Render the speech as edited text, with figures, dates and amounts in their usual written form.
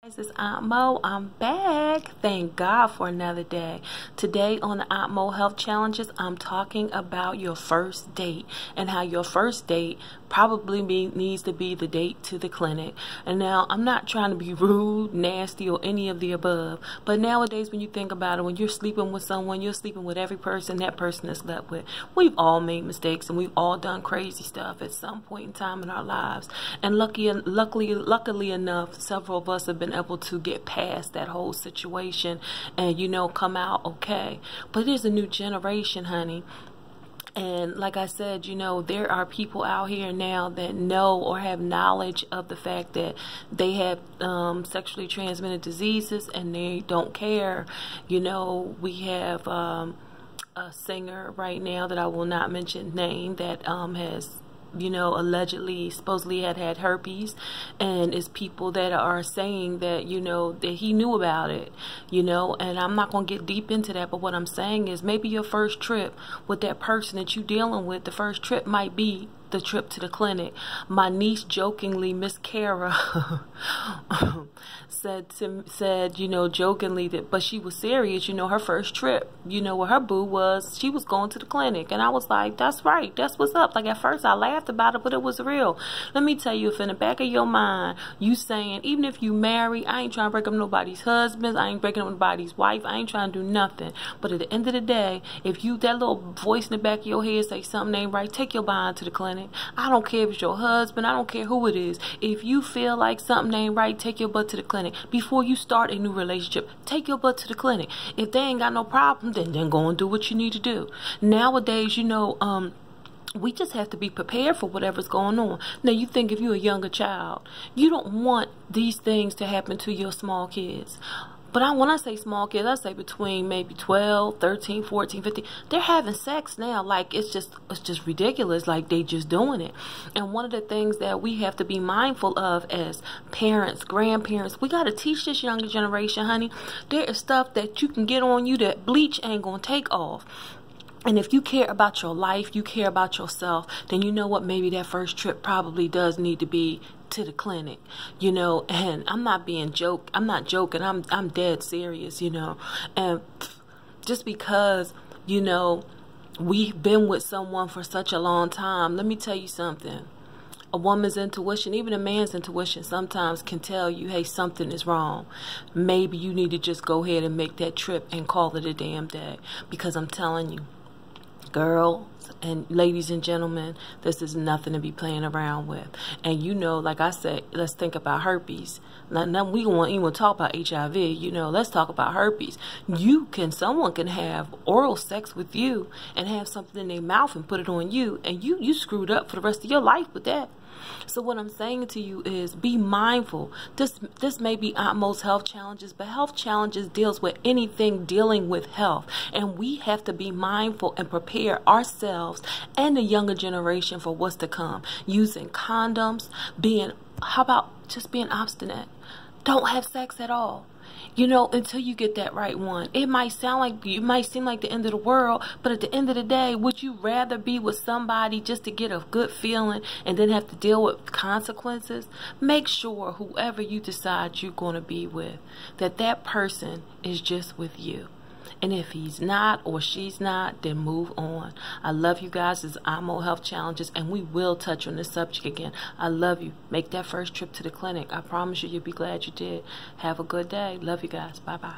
This is Aunt Mo. I'm back. Thank God for another day. Today on the Aunt Mo Health Challenges, I'm talking about your first date and how your first date probably needs to be the date to the clinic. And now, I'm not trying to be rude, nasty, or any of the above, but nowadays when you think about it, when you're sleeping with someone, you're sleeping with every person that person has slept with. We've all made mistakes and we've all done crazy stuff at some point in time in our lives. And luckily enough, several of us have been able to get past that whole situation and, come out okay. But there's a new generation, honey. And like I said, there are people out here now that know or have knowledge of the fact that they have sexually transmitted diseases and they don't care. We have a singer right now that I will not mention name that has allegedly, supposedly had herpes, and it's people that are saying that, that he knew about it, and I'm not going to get deep into that, but what I'm saying is maybe your first trip with that person that you're dealing with, the first trip might be the trip to the clinic. My niece jokingly, Miss Kara, said jokingly that, but she was serious, her first trip, where her boo was, she was going to the clinic. And I was like, that's right, that's what's up. Like, at first I laughed about it, but it was real. Let me tell you, if in the back of your mind you saying, even if you marry, I ain't trying to break up nobody's husband, I ain't breaking up nobody's wife, I ain't trying to do nothing, but at the end of the day, if you, that little voice in the back of your head say something ain't right, take your behind to the clinic. I don't care if it's your husband, I don't care who it is. If you feel like something ain't right, take your butt to the clinic. Before you start a new relationship, take your butt to the clinic. If they ain't got no problem, then go and do what you need to do. Nowadays, we just have to be prepared for whatever's going on. Now, you think if you're a younger child, you don't want these things to happen to your small kids. But when I say small kids, I say between maybe 12, 13, 14, 15. They're having sex now. Like, it's just ridiculous. Like, they just doing it. And one of the things that we have to be mindful of as parents, grandparents, we got to teach this younger generation, honey. There is stuff that you can get on you that bleach ain't going to take off. And if you care about your life, you care about yourself, then you know what, maybe that first trip probably does need to be to the clinic, and I'm not joking, I'm dead serious, and just because, we've been with someone for such a long time, let me tell you something. A woman's intuition, even a man's intuition, sometimes can tell you, hey, something is wrong. Maybe you need to just go ahead and make that trip and call it a damn day. Because I'm telling you, girls and ladies and gentlemen, this is nothing to be playing around with. And like I said, let's think about herpes. Now we won't even talk about HIV, let's talk about herpes. Someone can have oral sex with you and have something in their mouth and put it on you, and you screwed up for the rest of your life with that. So what I'm saying to you is be mindful. This may be Aunt Mo's health challenges, but health challenges deals with anything dealing with health. And we have to be mindful and prepare ourselves and the younger generation for what's to come. Using condoms, how about just being obstinate? Don't have sex at all. Until you get that right one. It might seem like the end of the world, but at the end of the day, would you rather be with somebody just to get a good feeling and then have to deal with consequences? Make sure whoever you decide you're going to be with, that person is just with you. And if he's not or she's not, then move on. I love you guys. This is Aunt Mo Health Challenges, and we will touch on this subject again. I love you. Make that first trip to the clinic. I promise you, you'll be glad you did. Have a good day. Love you guys. Bye-bye.